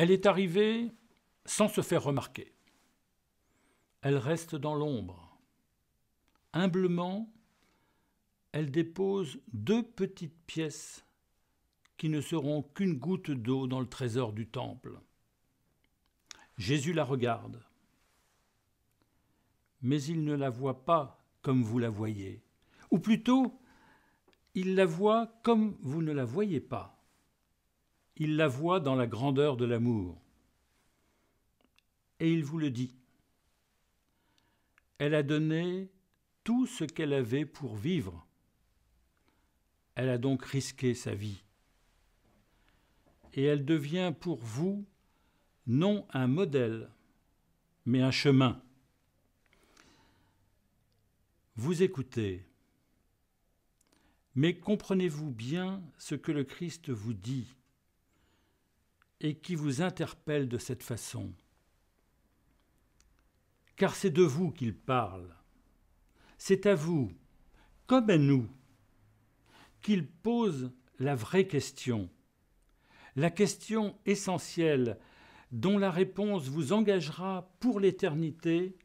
Elle est arrivée sans se faire remarquer. Elle reste dans l'ombre. Humblement, elle dépose 2 petites pièces qui ne seront qu'une goutte d'eau dans le trésor du temple. Jésus la regarde, mais il ne la voit pas comme vous la voyez, ou plutôt, il la voit comme vous ne la voyez pas. Il la voit dans la grandeur de l'amour. Et il vous le dit. Elle a donné tout ce qu'elle avait pour vivre. Elle a donc risqué sa vie. Et elle devient pour vous non un modèle, mais un chemin. Vous écoutez, mais comprenez-vous bien ce que le Christ vous dit et qui vous interpelle de cette façon? Car c'est de vous qu'il parle. C'est à vous, comme à nous, qu'il pose la vraie question, la question essentielle dont la réponse vous engagera pour l'éternité.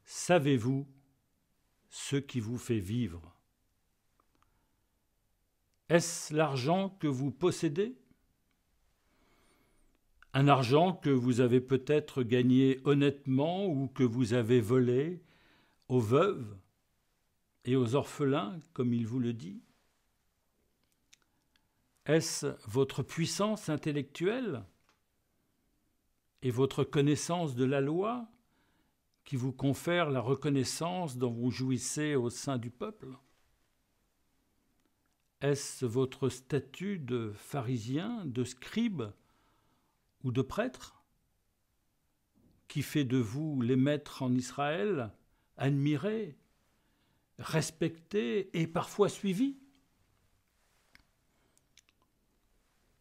Savez-vous ce qui vous fait vivre? Est-ce l'argent que vous possédez? Un argent que vous avez peut-être gagné honnêtement ou que vous avez volé aux veuves et aux orphelins, comme il vous le dit? Est-ce votre puissance intellectuelle et votre connaissance de la loi qui vous confère la reconnaissance dont vous jouissez au sein du peuple? Est-ce votre statut de pharisien, de scribe ou de prêtre qui fait de vous les maîtres en Israël, admirés, respectés et parfois suivis?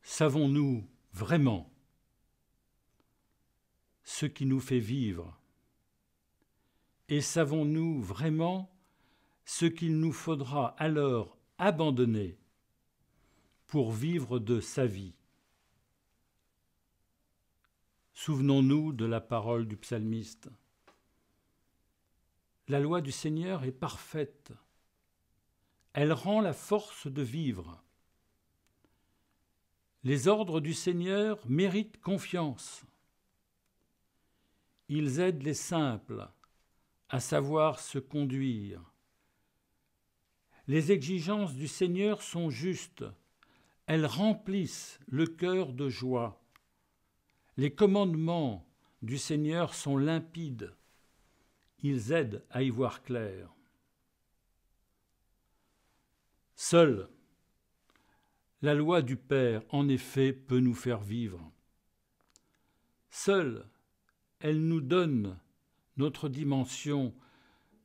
Savons-nous vraiment ce qui nous fait vivre? Et savons-nous vraiment ce qu'il nous faudra alors abandonner pour vivre de sa vie? Souvenons-nous de la parole du psalmiste. La loi du Seigneur est parfaite. Elle rend la force de vivre. Les ordres du Seigneur méritent confiance. Ils aident les simples à savoir se conduire. Les exigences du Seigneur sont justes. Elles remplissent le cœur de joie. Les commandements du Seigneur sont limpides. Ils aident à y voir clair. Seule la loi du Père, en effet, peut nous faire vivre. Seule, elle nous donne notre dimension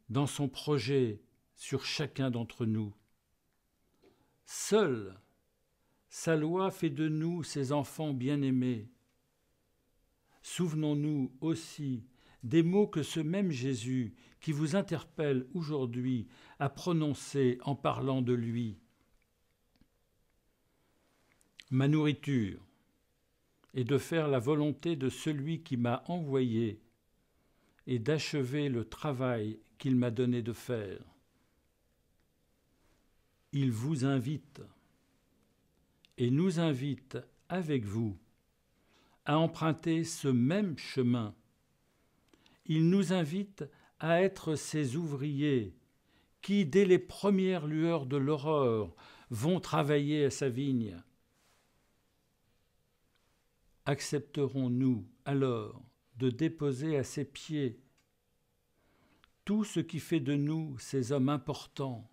dans son projet sur chacun d'entre nous. Seule, sa loi fait de nous ses enfants bien-aimés. Souvenons-nous aussi des mots que ce même Jésus, qui vous interpelle aujourd'hui, a prononcés en parlant de lui. Ma nourriture est de faire la volonté de celui qui m'a envoyé et d'achever le travail qu'il m'a donné de faire. Il vous invite et nous invite avec vous à emprunter ce même chemin. Il nous invite à être ses ouvriers qui, dès les premières lueurs de l'aurore, vont travailler à sa vigne. Accepterons-nous alors de déposer à ses pieds tout ce qui fait de nous ces hommes importants,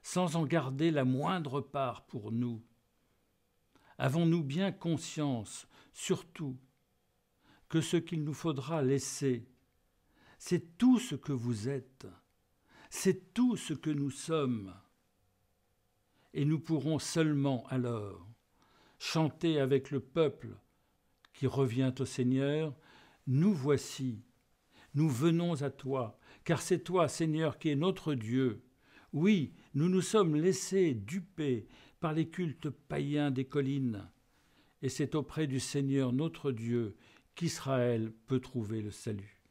sans en garder la moindre part pour nous? Avons-nous bien conscience, surtout, que ce qu'il nous faudra laisser, c'est tout ce que vous êtes, c'est tout ce que nous sommes, et nous pourrons seulement alors chanter avec le peuple qui revient au Seigneur: nous voici, nous venons à toi, car c'est toi, Seigneur, qui es notre Dieu. Oui, nous nous sommes laissés duper par les cultes païens des collines, et c'est auprès du Seigneur notre Dieu qu'Israël peut trouver le salut.